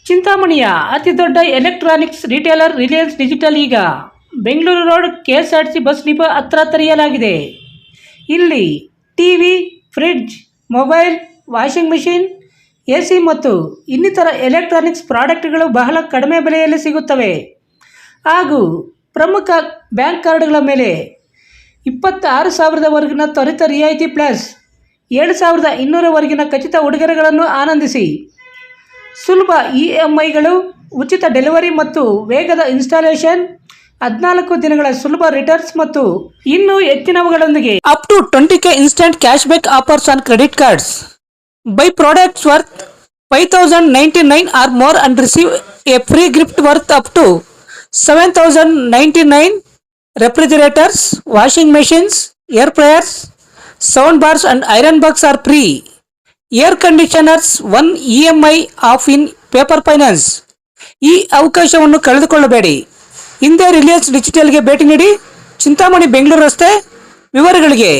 ಚಿಂತಾಮಣಿಯ ಅತಿ ದೊಡ್ಡ electronics retailer Reliance digital ಈಗ Bengaluru road KSRTC bus depot ಹತ್ರ ತೆರೆಯಲಾಗಿದೆ. ಇಲ್ಲಿ TV, fridge, mobile, washing machine, AC ಮತ್ತು ಇನ್ನಿತರ ಎಲೆಕ್ಟ್ರಾನಿಕ್ಸ್ ಪ್ರಾಡಕ್ಟ್ಗಳು ಬಹಳ ಕಡಿಮೆ ಬೆಲೆಯಲ್ಲಿ ಸಿಗುತ್ತವೆ. ಹಾಗೂ ಪ್ರಮುಖ ಬ್ಯಾಂಕ್ ಕಾರ್ಡ್ಗಳ ಮೇಲೆ 26,000ವರೆಗಿನ ತ್ವರಿತ ರಿಯಾಯಿತಿ ಪ್ಲಸ್ 7,200ವರೆಗಿನ ಖಚಿತ ಉಡುಗೊರೆಗಳನ್ನು ಆನಂದಿಸಿ. ಸುಲಭ EMIಗಳು, ಉಚಿತ ಡೆಲಿವರಿ ಮತ್ತು ವೇಗದ ಇನ್ಸ್ಟಾಲೇಷನ್, 14 ದಿನಗಳ ಸುಲಭ ರಿಟರ್ನ್ಸ್ ಮತ್ತು ಇನ್ನೂ ಹೆಚ್ಚಿನವುಗಳೊಂದಿಗೆ up to 20K instant cash back offers on credit cards. Buy products worth 5,099 or more and receive a free gift worth up to 7,099. Refrigerators, washing machines, air fryers, sound bars and iron box are free. Air conditioners 1 EMI of in paper finance. ಈ ಅವಕಾಶವನ್ನು ಕಳೆದುಕೊಳ್ಳಬೇಡಿ. ಹಿಂದೆ ರಿಲಯನ್ಸ್ ಡಿಜಿಟಲ್ಗೆ ಭೇಟಿ ನೀಡಿ. ಚಿಂತಾಮಣಿ ಬೆಂಗಳೂರು ರಸ್ತೆ. ವಿವರಗಳಿಗೆ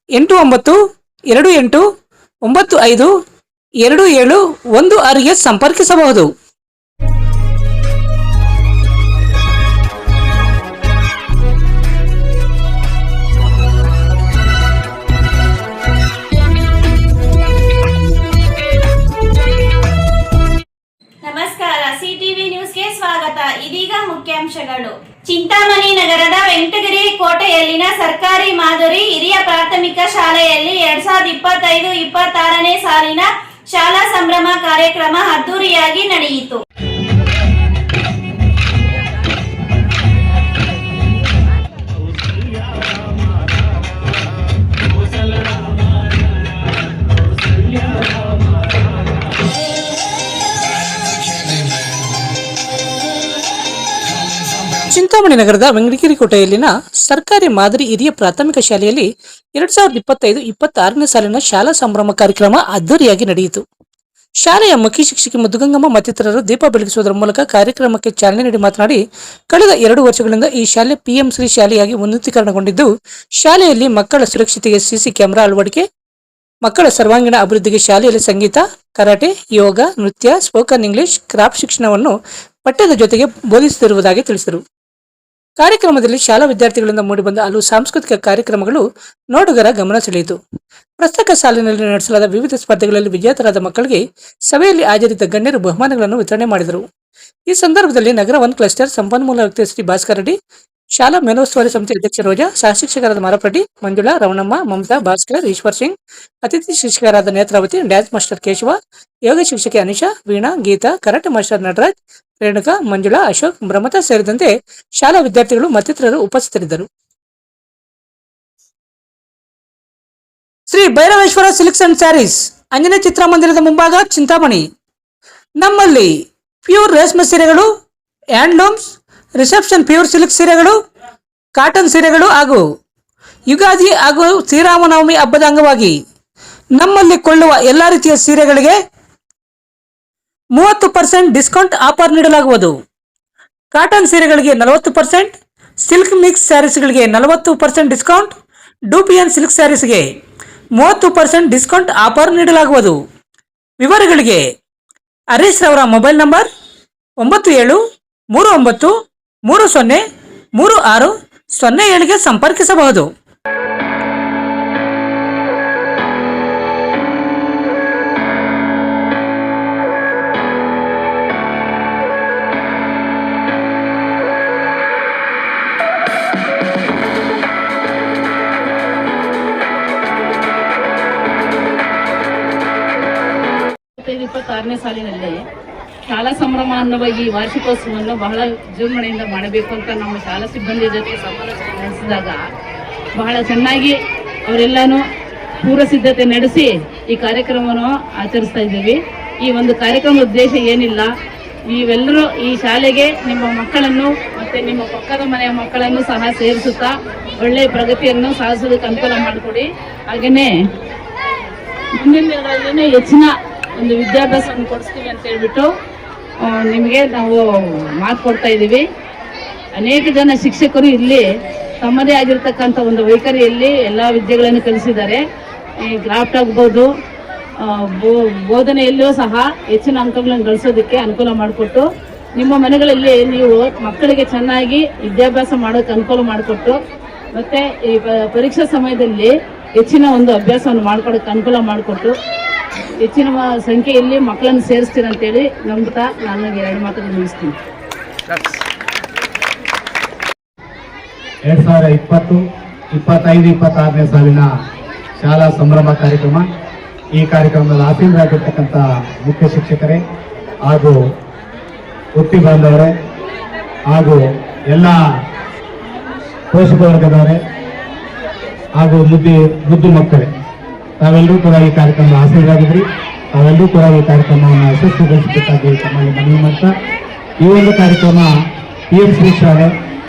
892859522716ಗೆ ಸಂಪರ್ಕಿಸಬಹುದು. CTV ನ್ಯೂಸ್ಗೆ ಸ್ವಾಗತ. ಇದೀಗ ಮುಖ್ಯಾಂಶಗಳು. ಚಿಂತಾಮಣಿ ನಗರದ ವೆಂಕಟಗಿರಿ ಕೋಟೆಯಲ್ಲಿನ ಸರ್ಕಾರಿ ಮಾದರಿ ಹಿರಿಯ ಪ್ರಾಥಮಿಕ ಶಾಲೆಯಲ್ಲಿ 2025-26ನೇ ಸಾಲಿನ ಶಾಲಾ ಸಂಭ್ರಮ ಕಾರ್ಯಕ್ರಮ ಅದ್ದೂರಿಯಾಗಿ ನಡೆಯಿತು. ಚಿಂತಾಮಣಿ ನಗರದ ವೆಂಕಟಗಿರಿ ಕೋಟೆಯಲ್ಲಿನ ಸರ್ಕಾರಿ ಮಾದರಿ ಹಿರಿಯ ಪ್ರಾಥಮಿಕ ಶಾಲೆಯಲ್ಲಿ 2025-26ನೇ ಸಾಲಿನ ಶಾಲಾ ಸಂಭ್ರಮ ಕಾರ್ಯಕ್ರಮ ಅದ್ದೂರಿಯಾಗಿ ನಡೆಯಿತು. ಶಾಲೆಯ ಮುಖ್ಯ ಶಿಕ್ಷಕಿ ಮುದ್ದುಗಂಗಮ್ಮ ಮತ್ತಿತರರು ದೀಪ ಬೆಳಗಿಸುವುದರ ಮೂಲಕ ಕಾರ್ಯಕ್ರಮಕ್ಕೆ ಚಾಲನೆ ನೀಡಿ ಮಾತನಾಡಿ, ಕಳೆದ 2 ವರ್ಷಗಳಿಂದ ಈ ಶಾಲೆ PM ಶ್ರೀ ಶಾಲೆಯಾಗಿ ಉನ್ನತೀಕರಣಗೊಂಡಿದ್ದು, ಶಾಲೆಯಲ್ಲಿ ಮಕ್ಕಳ ಸುರಕ್ಷತೆಗೆ CC ಕ್ಯಾಮೆರಾ ಅಳವಡಿಕೆ, ಮಕ್ಕಳ ಸರ್ವಾಂಗೀಣ ಅಭಿವೃದ್ಧಿಗೆ ಶಾಲೆಯಲ್ಲಿ ಸಂಗೀತ, ಕರಾಟೆ, ಯೋಗ, ನೃತ್ಯ, ಸ್ಪೋಕನ್ ಇಂಗ್ಲಿಷ್, ಕ್ರಾಫ್ಟ್ ಶಿಕ್ಷಣವನ್ನು ಪಠ್ಯದ ಜೊತೆಗೆ ಬೋಧಿಸುತ್ತಿರುವುದಾಗಿ ತಿಳಿಸಿದರು. ಕಾರ್ಯಕ್ರಮದಲ್ಲಿ ಶಾಲಾ ವಿದ್ಯಾರ್ಥಿಗಳಿಂದ ಮೂಡಿಬಂದ ಹಲವು ಸಾಂಸ್ಕೃತಿಕ ಕಾರ್ಯಕ್ರಮಗಳು ನೋಡುಗರ ಗಮನ ಸೆಳೆಯಿತು. ಪ್ರಸಕ್ತ ಸಾಲಿನಲ್ಲಿ ನಡೆಸಲಾದ ವಿವಿಧ ಸ್ಪರ್ಧೆಗಳಲ್ಲಿ ವಿಜೇತರಾದ ಮಕ್ಕಳಿಗೆ ಸಭೆಯಲ್ಲಿ ಹಾಜರಿದ್ದ ಗಣ್ಯರು ಬಹುಮಾನಗಳನ್ನು ವಿತರಣೆ ಮಾಡಿದರು. ಈ ಸಂದರ್ಭದಲ್ಲಿ ನಗರ 1 ಕ್ಲಸ್ಟರ್ ಸಂಪನ್ಮೂಲ ವ್ಯಕ್ತಿ ಶ್ರೀ ಭಾಸ್ಕರ್ ರೆಡ್ಡಿ, ಶಾಲಾ ಮೇಲೋಸ್ತುವಾರಿ ಸಮಿತಿ ಅಧ್ಯಕ್ಷ ರೋಜಾ, ಸಹ ಶಿಕ್ಷಕರಾದ ಮಾರಪರೆಡ್ಡಿ, ಮಂಜುಳಾ, ರವಣಮ್ಮ, ಮಮತಾ, ಭಾಸ್ಕರ್, ಈಶ್ವರ್ ಸಿಂಗ್, ಅತಿಥಿ ಶಿಕ್ಷಕರಾದ ನೇತ್ರಾವತಿ, ಡ್ಯಾನ್ಸ್ ಮಾಸ್ಟರ್ ಕೇಶವ, ಯೋಗ ಶಿಕ್ಷಕಿ ಅನಿಶಾ, ವೀಣಾ, ಗೀತಾ, ಕರಾಟೆ ಮಾಸ್ಟರ್ ನಟರಾಜ್, ರೇಣುಕಾ, ಮಂಜುಳಾ, ಅಶೋಕ್, ಬ್ರಹ್ಮತಾ ಸೇರಿದಂತೆ ಶಾಲಾ ವಿದ್ಯಾರ್ಥಿಗಳು ಮತ್ತಿತರರು ಉಪಸ್ಥಿತರಿದ್ದರು. Shri Bhairaveshwara silks and sarees, Anjaneya ಚಿತ್ರಮಂದಿರದ ಮುಂಭಾಗ, ಚಿಂತಾಮಣಿ. ನಮ್ಮಲ್ಲಿ ಪ್ಯೂರ್ ರೇಷ್ಮೆ ಸೀರೆಗಳು, ಹ್ಯಾಂಡ್ಲೂಮ್ಸ್, ರಿಸೆಪ್ಷನ್ ಪ್ಯೂರ್ ಸಿಲ್ಕ್ ಸೀರೆಗಳು, ಕಾಟನ್ ಸೀರೆಗಳು ಹಾಗೂ ಯುಗಾದಿ ಹಾಗೂ ಶ್ರೀರಾಮನವಮಿ ಹಬ್ಬದ ಅಂಗವಾಗಿ ನಮ್ಮಲ್ಲಿ ಕೊಳ್ಳುವ ಎಲ್ಲಾ ರೀತಿಯ ಸೀರೆಗಳಿಗೆ 30% ಡಿಸ್ಕೌಂಟ್ ಆಫರ್ ನೀಡಲಾಗುವುದು. ಕಾಟನ್ ಸೀರೆಗಳಿಗೆ 40%, ಸಿಲ್ಕ್ ಮಿಕ್ಸ್ ಸ್ಯಾರೀಸ್ಗಳಿಗೆ 40% ಡಿಸ್ಕೌಂಟ್, ಡೂಪಿಯನ್ ಸಿಲ್ಕ್ ಸ್ಯಾರೀಸ್ಗೆ 30% ಡಿಸ್ಕೌಂಟ್ ಆಫರ್ ನೀಡಲಾಗುವುದು. ವಿವರಗಳಿಗೆ ಹರೀಶ್ ರವರ ಮೊಬೈಲ್ ನಂಬರ್ 9739303607ಗೆ ಸಂಪರ್ಕಿಸಬಹುದು. ನೇ ಸಾಲಿನಲ್ಲಿ ಶಾಲಾ ಸಂಭ್ರಮ ಅನ್ನುವ ಈ ವಾರ್ಷಿಕೋತ್ಸವವನ್ನು ಬಹಳ ವಿಜೃಂಭಣೆಯಿಂದ ಮಾಡಬೇಕು ಅಂತ ನಮ್ಮ ಶಾಲಾ ಸಿಬ್ಬಂದಿಯ ಜೊತೆ ಸಮಾಲೋಚನೆ ನಡೆಸಿದಾಗ ಬಹಳ ಚೆನ್ನಾಗಿ ಅವರೆಲ್ಲಾನು ಪೂರ್ವ ಸಿದ್ಧತೆ ನಡೆಸಿ ಈ ಕಾರ್ಯಕ್ರಮವನ್ನು ಆಚರಿಸ್ತಾ ಇದ್ದೀವಿ. ಈ ಒಂದು ಕಾರ್ಯಕ್ರಮದ ಉದ್ದೇಶ ಏನಿಲ್ಲ, ನೀವೆಲ್ಲರೂ ಈ ಶಾಲೆಗೆ ನಿಮ್ಮ ಮಕ್ಕಳನ್ನು ಮತ್ತೆ ನಿಮ್ಮ ಪಕ್ಕದ ಮನೆಯ ಮಕ್ಕಳನ್ನು ಸಹ ಸೇರಿಸುತ್ತಾ ಒಳ್ಳೆಯ ಪ್ರಗತಿಯನ್ನು ಸಾಧಿಸೋದಕ್ಕೆ ಅನುಕೂಲ ಮಾಡಿಕೊಡಿ. ಹಾಗೆಯೇ ಮುಂದಿನ ದಿನಗಳಲ್ಲಿ ಹೆಚ್ಚಿನ ಒಂದು ವಿದ್ಯಾಭ್ಯಾಸವನ್ನು ಕೊಡಿಸ್ತೀವಿ ಅಂತ ಹೇಳ್ಬಿಟ್ಟು ನಿಮಗೆ ನಾವು ಮಾತು ಕೊಡ್ತಾ ಇದ್ದೀವಿ. ಅನೇಕ ಜನ ಶಿಕ್ಷಕರು ಇಲ್ಲಿ ತಮ್ಮದೇ ಆಗಿರ್ತಕ್ಕಂಥ ಒಂದು ವೈಖರಿಯಲ್ಲಿ ಎಲ್ಲ ವಿದ್ಯೆಗಳನ್ನು ಕಲಿಸಿದ್ದಾರೆ. ಈ ಗ್ರಾಫ್ಟ್ ಆಗ್ಬೋದು, ಬೋಧನೆಯಲ್ಲೂ ಸಹ ಹೆಚ್ಚಿನ ಅಂಕಗಳನ್ನು ಗಳಿಸೋದಕ್ಕೆ ಅನುಕೂಲ ಮಾಡಿಕೊಟ್ಟು, ನಿಮ್ಮ ಮನೆಗಳಲ್ಲಿ ನೀವು ಮಕ್ಕಳಿಗೆ ಚೆನ್ನಾಗಿ ವಿದ್ಯಾಭ್ಯಾಸ ಮಾಡೋಕೆ ಅನುಕೂಲ ಮಾಡಿಕೊಟ್ಟು, ಮತ್ತೆ ಈ ಪರೀಕ್ಷಾ ಸಮಯದಲ್ಲಿ ಹೆಚ್ಚಿನ ಒಂದು ಅಭ್ಯಾಸವನ್ನು ಮಾಡ್ಕೊಡಕ್ಕೆ ಅನುಕೂಲ ಮಾಡಿಕೊಟ್ಟು, ಹೆಚ್ಚಿನ ಸಂಖ್ಯೆಯಲ್ಲಿ ಮಕ್ಕಳನ್ನು ಸೇರಿಸ್ತೀನಿ ಅಂತೇಳಿ ನಂಬುತ್ತಾ ನಾನು 2 ಮಾತುಗಳನ್ನು ಮುಗಿಸ್ತೀನಿ. 2020-25-26ನೇ ಸಾಲಿನ ಶಾಲಾ ಸಂಭ್ರಮ ಕಾರ್ಯಕ್ರಮ. ಈ ಕಾರ್ಯಕ್ರಮದಲ್ಲಿ ಆಸೀನರಾಗಿರ್ತಕ್ಕಂಥ ಮುಖ್ಯ ಶಿಕ್ಷಕರೇ ಹಾಗೂ ವೃತ್ತಿ ಬಾಂಧವರೇ ಹಾಗೂ ಎಲ್ಲ ಪೋಷಕ ವರ್ಗದವರೇ ಹಾಗೂ ಮುದ್ದು ಮಕ್ಕಳೇ, ತಾವೆಲ್ಲರೂ ಕೂಡ ಈ ಕಾರ್ಯಕ್ರಮ ಆಸೀನರಾಗಿದ್ರಿ. ತಾವೆಲ್ಲರೂ ಕೂಡ ಈ ಕಾರ್ಯಕ್ರಮವನ್ನು ಯಶಸ್ವಿಗೊಳಿಸಬೇಕಾಗಿ ತಮ್ಮಲ್ಲಿ ಮನವಿ ಮಾಡ್ತಾ, ಈ ಒಂದು ಕಾರ್ಯಕ್ರಮ PM ಶ್ರೀ ಶಾಲೆ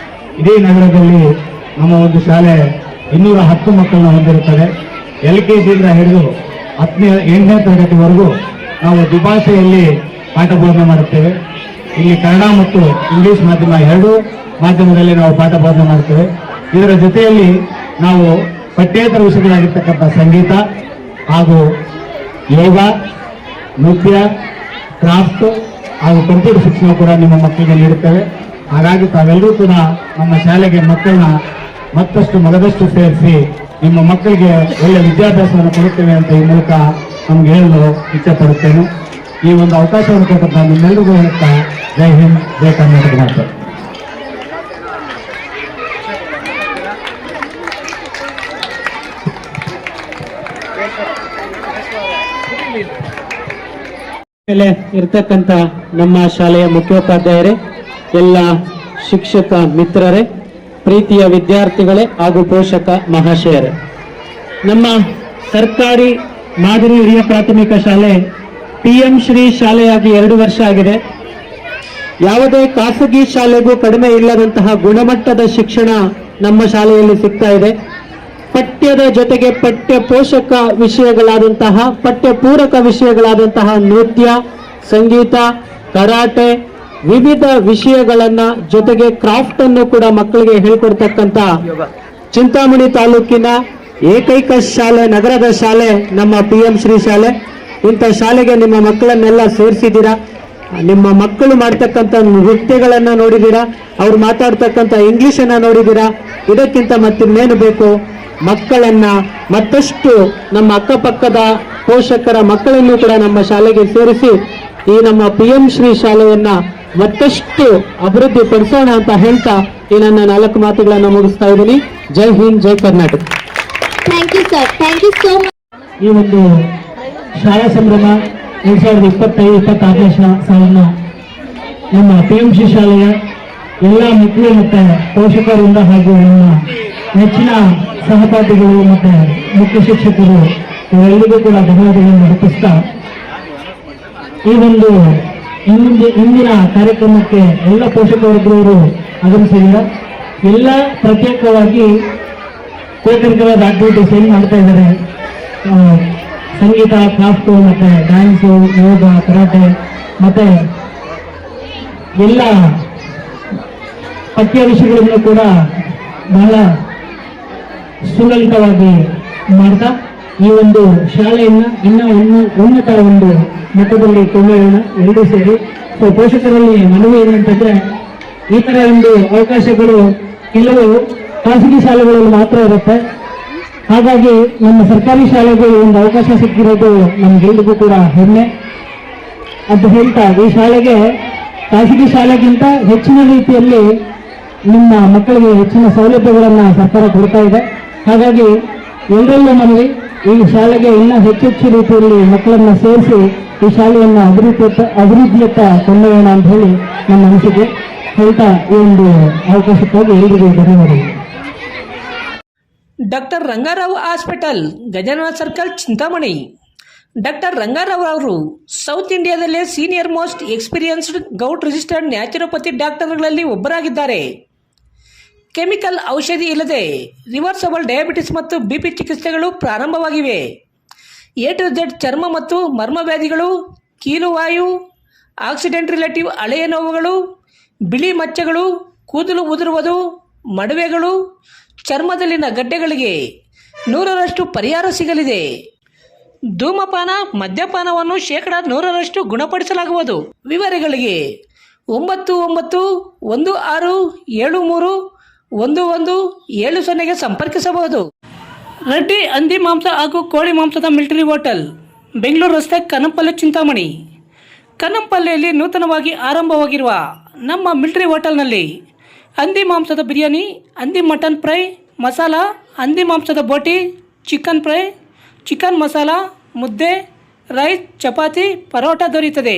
ಇಡೀ ನಗರದಲ್ಲಿ ನಮ್ಮ ಒಂದು ಶಾಲೆ 210 ಮಕ್ಕಳನ್ನ ಹೊಂದಿರುತ್ತದೆ. LKG ಇಂದ ಹಿಡಿದು 8ನೇ ತರಗತಿವರೆಗೂ ನಾವು ದ್ವಿಭಾಷೆಯಲ್ಲಿ ಪಾಠ ಬೋಧನೆ ಮಾಡುತ್ತೇವೆ. ಇಲ್ಲಿ ಕನ್ನಡ ಮತ್ತು ಇಂಗ್ಲಿಷ್ ಮಾಧ್ಯಮ 2 ಮಾಧ್ಯಮದಲ್ಲಿ ನಾವು ಪಾಠ ಬೋಧನೆ ಮಾಡ್ತೇವೆ. ಇದರ ಜೊತೆಯಲ್ಲಿ ನಾವು ಪಠ್ಯೇತರ ವಿಷಯಗಳಾಗಿರ್ತಕ್ಕಂಥ ಸಂಗೀತ ಹಾಗೂ ಯೋಗ, ನೃತ್ಯ, ಕ್ರಾಫ್ಟ್ ಹಾಗೂ ಕಂಪ್ಯೂಟರ್ ಶಿಕ್ಷಣ ಕೂಡ ನಿಮ್ಮ ಮಕ್ಕಳಿಗೆ ನೀಡುತ್ತೇವೆ. ಹಾಗಾಗಿ ತಾವೆಲ್ಲರೂ ಕೂಡ ನಮ್ಮ ಶಾಲೆಗೆ ಮಕ್ಕಳನ್ನ ಮತ್ತಷ್ಟು ಮಗದಷ್ಟು ಸೇರಿಸಿ ನಿಮ್ಮ ಮಕ್ಕಳಿಗೆ ಒಳ್ಳೆ ವಿದ್ಯಾಭ್ಯಾಸವನ್ನು ಕೊಡುತ್ತೇವೆ ಅಂತ ಈ ಮೂಲಕ ನಮ್ಗೆ ಹೇಳಲು ಇಚ್ಛೆ ಪಡುತ್ತೇನೆ. ಈ ಒಂದು ಅವಕಾಶವನ್ನು ಕೊಟ್ಟಂತ ನಿಮ್ಮೆಲ್ಲರಿಗೂ ಹೇಳುತ್ತಾ ಜೈ ಹಿಂದ್, ಜೈ ಕರ್ನಾಟಕ ಮಾತು. ಮೇಲೆ ಇರ್ತಕ್ಕಂಥ ನಮ್ಮ ಶಾಲೆಯ ಮುಖ್ಯೋಪಾಧ್ಯಾಯರೇ, ಎಲ್ಲ ಶಿಕ್ಷಕ ಮಿತ್ರರೇ, ಪ್ರೀತಿಯ ವಿದ್ಯಾರ್ಥಿಗಳೇ ಹಾಗೂ ಪೋಷಕ ಮಹಾಶಯರೇ, ನಮ್ಮ ಸರ್ಕಾರಿ ಮಾದರಿ ಹಿರಿಯ ಪ್ರಾಥಮಿಕ ಶಾಲೆ PM ಶ್ರೀ ಶಾಲೆಯಾಗಿ 2 ವರ್ಷ ಆಗಿದೆ. ಯಾವುದೇ ಖಾಸಗಿ ಶಾಲೆಗೂ ಕಡಿಮೆ ಇಲ್ಲದಂತಹ ಗುಣಮಟ್ಟದ ಶಿಕ್ಷಣ ನಮ್ಮ ಶಾಲೆಯಲ್ಲಿ ಸಿಗ್ತಾ ಇದೆ. ಪಠ್ಯದ ಜೊತೆಗೆ ಪಠ್ಯ ಪೋಷಕ ವಿಷಯಗಳಾದಂತಹ, ಪಠ್ಯ ಪೂರಕ ವಿಷಯಗಳಾದಂತಹ ನೃತ್ಯ, ಸಂಗೀತ, ಕರಾಟೆ, ವಿವಿಧ ವಿಷಯಗಳನ್ನ ಜೊತೆಗೆ ಕ್ರಾಫ್ಟ್ ಅನ್ನು ಕೂಡ ಮಕ್ಕಳಿಗೆ ಹೇಳ್ಕೊಡ್ತಕ್ಕಂಥ ಚಿಂತಾಮಣಿ ತಾಲೂಕಿನ ಏಕೈಕ ಶಾಲೆ, ನಗರದ ಶಾಲೆ ನಮ್ಮ PM ಶ್ರೀ ಶಾಲೆ. ಇಂಥ ಶಾಲೆಗೆ ನಿಮ್ಮ ಮಕ್ಕಳನ್ನೆಲ್ಲ ಸೇರಿಸಿದ್ದೀರಾ. ನಿಮ್ಮ ಮಕ್ಕಳು ಮಾಡ್ತಕ್ಕಂಥ ನೃತ್ಯಗಳನ್ನ ನೋಡಿದ್ದೀರಾ, ಅವ್ರು ಮಾತಾಡ್ತಕ್ಕಂಥ ಇಂಗ್ಲಿಷನ್ನ ನೋಡಿದ್ದೀರಾ. ಇದಕ್ಕಿಂತ ಮತ್ತಿನ್ನೇನು ಬೇಕು? ಮಕ್ಕಳನ್ನ ಮತ್ತಷ್ಟು ನಮ್ಮ ಅಕ್ಕಪಕ್ಕದ ಪೋಷಕರ ಮಕ್ಕಳನ್ನು ಕೂಡ ನಮ್ಮ ಶಾಲೆಗೆ ಸೇರಿಸಿ ಈ ನಮ್ಮ PM ಶ್ರೀ ಶಾಲೆಯನ್ನ ಮತ್ತಷ್ಟು ಅಭಿವೃದ್ಧಿ ಪಡಿಸೋಣ ಅಂತ ಹೇಳ್ತಾ ಈ ನನ್ನ 4 ಮಾತುಗಳನ್ನು ಮುಗಿಸ್ತಾ ಇದ್ದೀನಿ. ಜೈ ಹಿಂದ್, ಜೈ Karnataka. Thank you sir, thank you so much. ಈ ಒಂದು ಶಾಲಾ ಸಂಭ್ರಮ 2025-26ನೇ ಸಾಲಿನ ನಮ್ಮ PM ಶ್ರೀ ಶಾಲೆಯ ಎಲ್ಲ ಮಕ್ಕಳು ಮತ್ತೆ ಪೋಷಕರಿಂದ ಹಾಗೂ ನಮ್ಮ ನೆಚ್ಚಿನ ಸಹಪಾಠಿಗಳು ಮತ್ತೆ ಮುಖ್ಯ ಶಿಕ್ಷಕರು ಇವರೆಲ್ಲರಿಗೂ ಕೂಡ ಧನ್ಯವಾದಗಳನ್ನು ಅರ್ಪಿಸ್ತಾ ಈ ಒಂದು ಇಂದಿನ ಕಾರ್ಯಕ್ರಮಕ್ಕೆ ಎಲ್ಲ ಪೋಷಕ ವರ್ಗದವರು ಆಗಮಿಸಿದ್ದಾರೆ. ಎಲ್ಲ ಪ್ರತ್ಯೇಕವಾಗಿ ಕೋಕರಿಕಲ್ ಆಕ್ಟಿವಿಟೀಸ್ ಏನು ಮಾಡ್ತಾ ಇದ್ದಾರೆ, ಸಂಗೀತ, ಕ್ರಾಫ್ಟು ಮತ್ತೆ ಡ್ಯಾನ್ಸು, ಯೋಗ, ಕರಾಟೆ ಮತ್ತೆ ಎಲ್ಲ ಪಠ್ಯ ವಿಷಯಗಳನ್ನು ಕೂಡ ಬಹಳ ಸುಲಲಿತವಾಗಿ ಮಾಡ್ತಾ ಈ ಒಂದು ಶಾಲೆಯನ್ನ ಇನ್ನೂ ಉನ್ನತ ಒಂದು ಮಟ್ಟದಲ್ಲಿ ಕೊಂಡೊಯ್ಯೋಣ ಎರಡೂ ಸೇರಿ. ಸೊ ಪೋಷಕರಲ್ಲಿ ಮನವಿ ಏನಂತಂದ್ರೆ, ಈ ತರ ಒಂದು ಅವಕಾಶಗಳು ಕೆಲವು ಖಾಸಗಿ ಶಾಲೆಗಳಲ್ಲಿ ಮಾತ್ರ ಇರುತ್ತೆ. ಹಾಗಾಗಿ ನಮ್ಮ ಸರ್ಕಾರಿ ಶಾಲೆಗೆ ಒಂದು ಅವಕಾಶ ಸಿಕ್ಕಿರೋದು ನಮ್ಗೆಲ್ರಿಗೂ ಕೂಡ ಹೆಮ್ಮೆ ಅಂತ ಹೇಳ್ತಾ, ಈ ಶಾಲೆಗೆ ಖಾಸಗಿ ಶಾಲೆಗಿಂತ ಹೆಚ್ಚಿನ ರೀತಿಯಲ್ಲಿ ನಿಮ್ಮ ಮಕ್ಕಳಿಗೆ ಹೆಚ್ಚಿನ ಸೌಲಭ್ಯಗಳನ್ನು ಸರ್ಕಾರ ಕೊಡ್ತಾ ಇದೆ. ಹಾಗಾಗಿ ಎಲ್ಲರಲ್ಲೂ ಮನವಿ, ಈ ಶಾಲೆಗೆ ಇನ್ನೂ ಹೆಚ್ಚೆಚ್ಚು ರೀತಿಯಲ್ಲಿ ಮಕ್ಕಳನ್ನ ಸೇರಿಸಿ ಈ ಶಾಲೆಯನ್ನು ಅಭಿವೃದ್ಧಿಯತ್ತ ಕೊಂಡೊಯ್ಯೋಣ ಅಂತ ಹೇಳಿ ನನ್ನ ಅನಿಸಿಕೆ ಹೇಳ್ತಾ ಈ ಒಂದು ಅವಕಾಶಕ್ಕಾಗಿ ಎಲ್ಲರಿಗೂ ಧನ್ಯವಾದಗಳು. Doctor Rangarao hospital, Gajanana circle, Chintamani. Doctor Rangarao ಅವರು ಸೌತ್ ಇಂಡಿಯಾದಲ್ಲೇ senior most experienced govt registered naturopathy ಡಾಕ್ಟರ್ಗಳಲ್ಲಿ ಒಬ್ಬರಾಗಿದ್ದಾರೆ. ಕೆಮಿಕಲ್ ಔಷಧಿ ಇಲ್ಲದೆ ರಿವರ್ಸಬಲ್ ಡಯಾಬಿಟಿಸ್ ಮತ್ತು BP ಚಿಕಿತ್ಸೆಗಳು ಪ್ರಾರಂಭವಾಗಿವೆ. A to Z ಚರ್ಮ ಮತ್ತು ಮರ್ಮವ್ಯಾಧಿಗಳು, ಕೀಲುವಾಯು, ಆಕ್ಸಿಡೆಂಟ್ ರಿಲೇಟಿವ್ ಹಳೆಯ ನೋವುಗಳು, ಬಿಳಿ ಮಚ್ಚೆಗಳು, ಕೂದಲು ಉದುರುವುದು, ಮಡುವೆಗಳು, ಚರ್ಮದಲ್ಲಿನ ಗಡ್ಡೆಗಳಿಗೆ 100ರಷ್ಟು ಪರಿಹಾರ ಸಿಗಲಿದೆ. ಧೂಮಪಾನ ಮದ್ಯಪಾನವನ್ನು 100% ಗುಣಪಡಿಸಲಾಗುವುದು. ವಿವರಗಳಿಗೆ 9916731170ಗೆ ಸಂಪರ್ಕಿಸಬಹುದು. ರೆಡ್ಡಿ ಹಂದಿ ಮಾಂಸ ಹಾಗೂ ಕೋಳಿ ಮಾಂಸದ ಮಿಲಿಟರಿ ಹೋಟೆಲ್, ಬೆಂಗಳೂರು ರಸ್ತೆ, ಕನ್ನಂಪಲ್ಲೆ, ಚಿಂತಾಮಣಿ. ಕನ್ನಂಪಲ್ಲೆಯಲ್ಲಿ ನೂತನವಾಗಿ ಆರಂಭವಾಗಿರುವ ನಮ್ಮ ಮಿಲಿಟರಿ ಹೋಟೆಲ್ನಲ್ಲಿ ಹಂದಿ ಮಾಂಸದ ಬಿರಿಯಾನಿ, ಹಂದಿ ಮಟನ್ ಫ್ರೈ ಮಸಾಲ, ಹಂದಿ ಮಾಂಸದ ಬೋಟಿ, ಚಿಕನ್ ಫ್ರೈ, ಚಿಕನ್ ಮಸಾಲ, ಮುದ್ದೆ, ರೈಸ್, ಚಪಾತಿ, ಪರೋಟ ದೊರೆಯುತ್ತದೆ.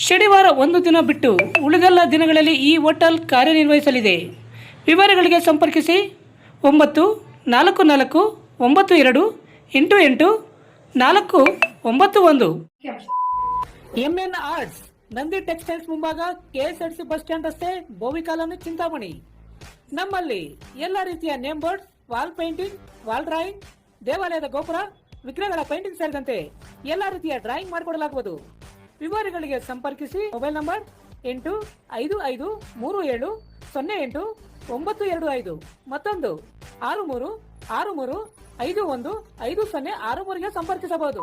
ಶನಿವಾರ ಒಂದು ದಿನ ಬಿಟ್ಟು ಉಳಿದೆಲ್ಲ ದಿನಗಳಲ್ಲಿ ಈ ಹೋಟೆಲ್ ಕಾರ್ಯನಿರ್ವಹಿಸಲಿದೆ. ವಿವರಗಳಿಗೆ ಸಂಪರ್ಕಿಸಿ 9442888491. ಎಂಎನ್ ಆರ್ಟ್ಸ್, ನಂದಿ ಟೆಕ್ಸ್ಟೈಲ್ಸ್ ಮುಂಭಾಗ, ಕೆಎಸ್ಆರ್ಟಿಸಿ ಬಸ್ ಸ್ಟ್ಯಾಂಡ್ ರಸ್ತೆ, ಬೋವಿ ಕಾಲೋನಿ, ಚಿಂತಾಮಣಿ. ನಮ್ಮಲ್ಲಿ ಎಲ್ಲ ರೀತಿಯ name board, wall painting, wall drawing, ದೇವಾಲಯದ ಗೋಪುರ, ವಿಗ್ರಹಗಳ ಪೇಂಟಿಂಗ್ ಸೇರಿದಂತೆ ಎಲ್ಲ ರೀತಿಯ ಡ್ರಾಯಿಂಗ್ ಮಾಡಿಕೊಡಲಾಗುವುದು. ವಿವರಗಳಿಗೆ ಸಂಪರ್ಕಿಸಿ. ಮೊಬೈಲ್ ನಂಬರ್ 8553708925, ಮತ್ತೊಂದು 6363515063ಗೆ ಸಂಪರ್ಕಿಸಬಹುದು.